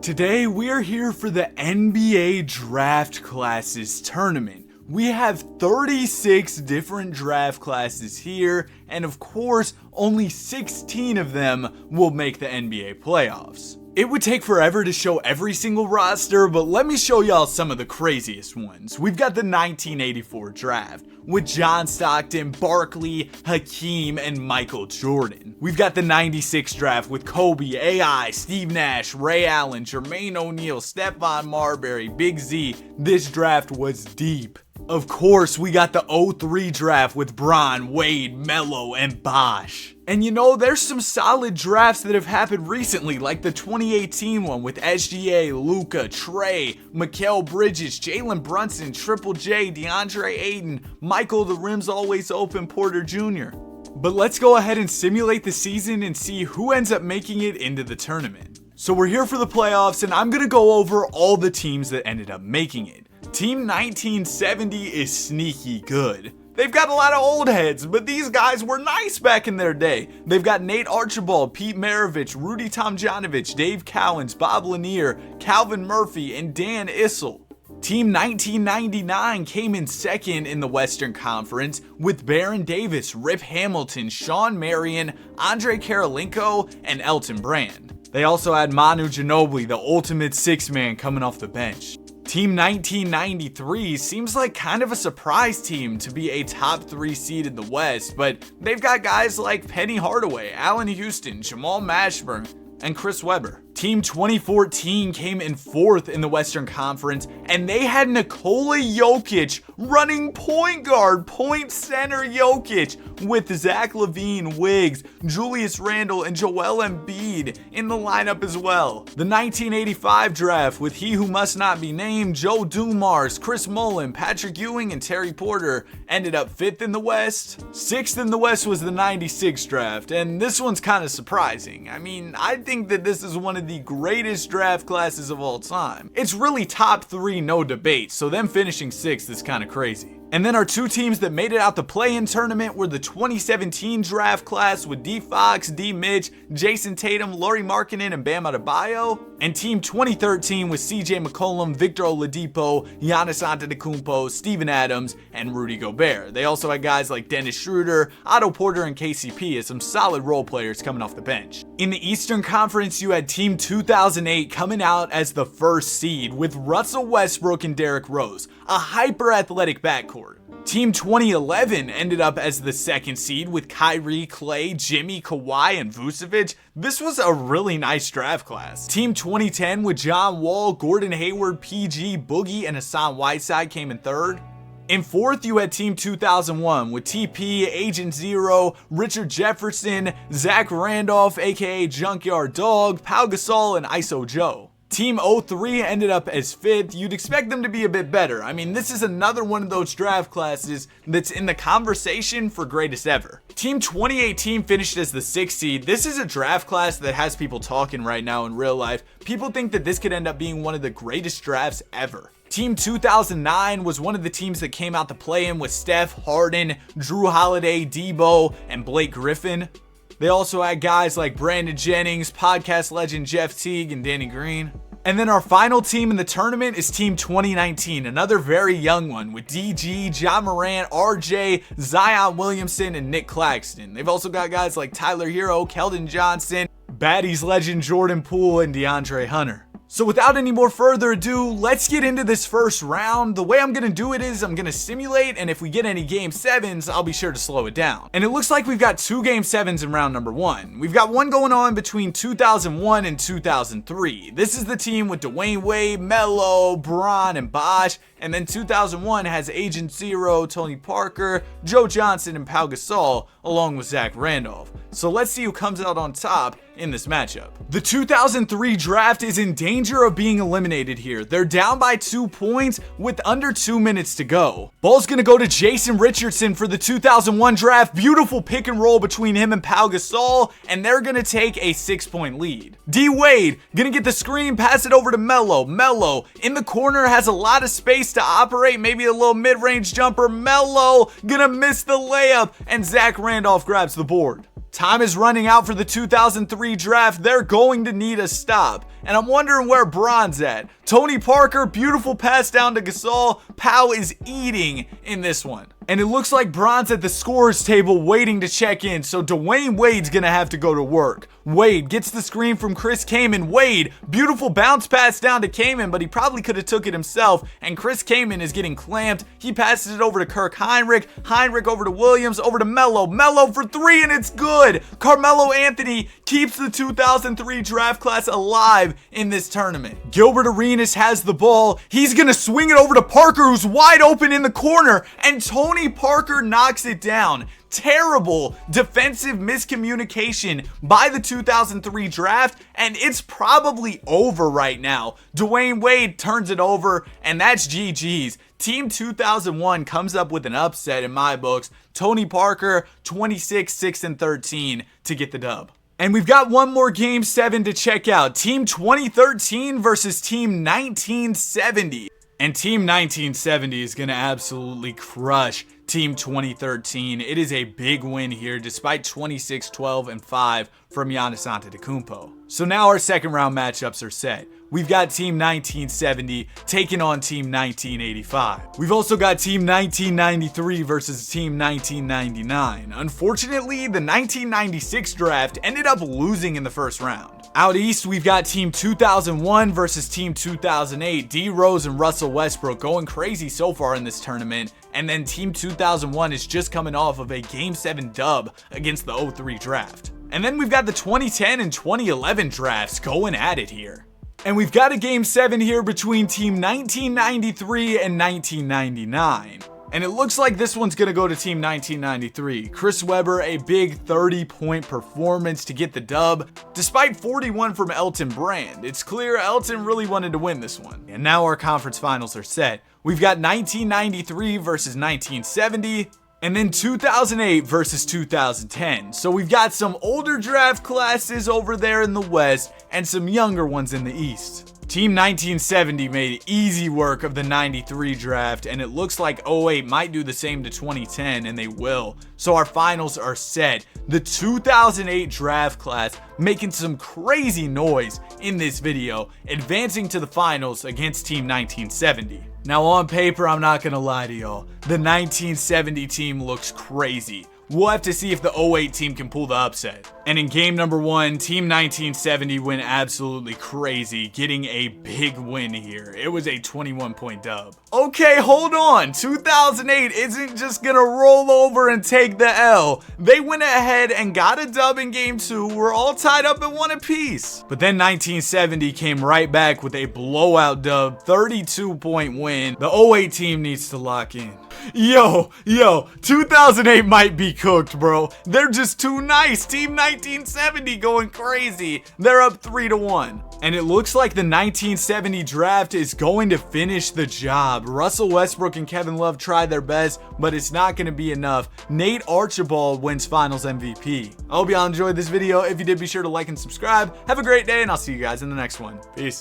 Today we are here for the NBA Draft Classes Tournament. We have 36 different draft classes here, and of course, only 16 of them will make the NBA playoffs. It would take forever to show every single roster, but let me show y'all some of the craziest ones. We've got the 1984 draft with John Stockton, Barkley, Hakeem, and Michael Jordan. We've got the 96 draft with Kobe, AI, Steve Nash, Ray Allen, Jermaine O'Neal, Stephon Marbury, Big Z. This draft was deep. Of course, we got the 03 draft with Bron, Wade, Melo, and Bosh. And you know, there's some solid drafts that have happened recently, like the 2018 one with SGA, Luka, Trey, Mikal Bridges, Jalen Brunson, Triple J, DeAndre Ayton, Michael the Rim's Always Open Porter Jr. But let's go ahead and simulate the season and see who ends up making it into the tournament. So we're here for the playoffs, and I'm gonna go over all the teams that ended up making it. Team 1970 is sneaky good. They've got a lot of old heads, but these guys were nice back in their day. They've got Nate Archibald, Pete Maravich, Rudy Tomjanovich, Dave Cowens, Bob Lanier, Calvin Murphy, and Dan Issel. Team 1999 came in second in the Western Conference with Baron Davis, Rip Hamilton, Shawn Marion, Andre Karolinko, and Elton Brand. They also had Manu Ginobili, the ultimate six-man, coming off the bench. Team 1993 seems like kind of a surprise team to be a top 3 seed in the West, but they've got guys like Penny Hardaway, Allen Houston, Jamal Mashburn, and Chris Webber. Team 2014 came in 4th in the Western Conference, and they had Nikola Jokic running point guard, point center Jokic, with Zach LaVine, Wiggs, Julius Randle, and Joel Embiid in the lineup as well. The 1985 draft with he who must not be named, Joe Dumars, Chris Mullin, Patrick Ewing, and Terry Porter ended up 5th in the West. 6th in the West was the 96 draft, and this one's kind of surprising. I mean, I think that this is one of the greatest draft classes of all time. It's really top 3, no debate, so them finishing 6th is kind of crazy. And then our 2 teams that made it out the play-in tournament were the 2017 draft class with D Fox, D Mitch, Jason Tatum, Lauri Markkanen, and Bam Adebayo. And team 2013 with CJ McCollum, Victor Oladipo, Giannis Antetokounmpo, Steven Adams, and Rudy Gobert. They also had guys like Dennis Schroeder, Otto Porter, and KCP as some solid role players coming off the bench. In the Eastern Conference, you had team 2008 coming out as the 1st seed with Russell Westbrook and Derrick Rose, a hyper-athletic backcourt. Team 2011 ended up as the 2nd seed with Kyrie, Clay, Jimmy, Kawhi, and Vucevic. This was a really nice draft class. Team 2010 with John Wall, Gordon Hayward, PG, Boogie, and Hassan Whiteside came in 3rd. In 4th, you had Team 2001 with TP, Agent Zero, Richard Jefferson, Zach Randolph, aka Junkyard Dog, Pau Gasol, and ISO Joe. Team 03 ended up as 5th. You'd expect them to be a bit better. I mean, this is another one of those draft classes that's in the conversation for greatest ever. Team 2018 finished as the 6th seed. This is a draft class that has people talking right now in real life. People think that this could end up being one of the greatest drafts ever. Team 2009 was one of the teams that came out to play in with Steph, Harden, Drew Holiday, Debo, and Blake Griffin. They also had guys like Brandon Jennings, podcast legend Jeff Teague, and Danny Green. And then our final team in the tournament is Team 2019, another very young one with DG, John Morant, RJ, Zion Williamson, and Nick Claxton. They've also got guys like Tyler Hero, Keldon Johnson, Baddies legend Jordan Poole, and DeAndre Hunter. So without any more further ado, let's get into this first round. The way I'm going to do it is I'm going to simulate, and if we get any game 7s, I'll be sure to slow it down. And it looks like we've got 2 game 7s in round number 1. We've got one going on between 2001 and 2003. This is the team with Dwayne Wade, Melo, Bron, and Bosh. And then 2001 has Agent Zero, Tony Parker, Joe Johnson, and Pau Gasol, along with Zach Randolph. So let's see who comes out on top in this matchup. The 2003 draft is in danger of being eliminated here. They're down by 2 points with under 2 minutes to go. Ball's gonna go to Jason Richardson for the 2001 draft. Beautiful pick and roll between him and Pau Gasol, and they're gonna take a 6-point lead. D Wade gonna get the screen, pass it over to Melo. Melo in the corner has a lot of space to operate, maybe a little mid-range jumper. Melo gonna miss the layup, and Zach Randolph grabs the board. Time is running out for the 2003 draft. They're going to need a stop. And I'm wondering where Bron's at. Tony Parker, beautiful pass down to Gasol. Powell is eating in this one. And it looks like Bron's at the scorer's table waiting to check in, so Dwayne Wade's gonna have to go to work. Wade gets the screen from Chris Kaman. Wade, beautiful bounce pass down to Kaman, but he probably could have took it himself, and Chris Kaman is getting clamped. He passes it over to Kirk Hinrich. Hinrich over to Williams, over to Melo. Melo for three, and it's good. Carmelo Anthony keeps the 2003 draft class alive in this tournament. Gilbert Arenas has the ball. He's gonna swing it over to Parker, who's wide open in the corner, and Tony Parker knocks it down. Terrible defensive miscommunication by the 2003 draft, and it's probably over right now. Dwayne Wade turns it over, and that's GG's. Team 2001 comes up with an upset in my books. Tony Parker, 26, 6, and 13 to get the dub. And we've got one more Game 7 to check out. Team 2013 versus Team 1970. And Team 1970 is going to absolutely crush Team 2013. It is a big win here despite 26, 12, and 5 from Giannis Antetokounmpo. So now our second round matchups are set. We've got Team 1970 taking on Team 1985. We've also got Team 1993 versus Team 1999. Unfortunately, the 1996 draft ended up losing in the first round. Out east, we've got Team 2001 versus Team 2008. D Rose and Russell Westbrook going crazy so far in this tournament. And then Team 2001 is just coming off of a Game 7 dub against the 03 draft. And then we've got the 2010 and 2011 drafts going at it here. And we've got a Game 7 here between Team 1993 and 1999. And it looks like this one's going to go to Team 1993. Chris Webber, a big 30-point performance to get the dub, despite 41 from Elton Brand. It's clear Elton really wanted to win this one. And now our conference finals are set. We've got 1993 versus 1970, and then 2008 versus 2010. So we've got some older draft classes over there in the West and some younger ones in the East. Team 1970 made easy work of the 93 draft, and it looks like 08 might do the same to 2010, and they will. So our finals are set. The 2008 draft class making some crazy noise in this video, advancing to the finals against Team 1970. Now on paper, I'm not gonna lie to y'all, the 1970 team looks crazy. We'll have to see if the 08 team can pull the upset. And in game number 1, Team 1970 went absolutely crazy, getting a big win here. It was a 21-point dub. Okay, hold on. 2008 isn't just gonna roll over and take the L. They went ahead and got a dub in game 2. We're all tied up at 1 apiece. But then 1970 came right back with a blowout dub, 32-point win. The 08 team needs to lock in. Yo, 2008 might be cooked, bro. They're just too nice. Team 1970 going crazy. They're up 3-1. And it looks like the 1970 draft is going to finish the job. Russell Westbrook and Kevin Love tried their best, but it's not going to be enough. Nate Archibald wins Finals MVP. I hope y'all enjoyed this video. If you did, be sure to like and subscribe. Have a great day, and I'll see you guys in the next one. Peace.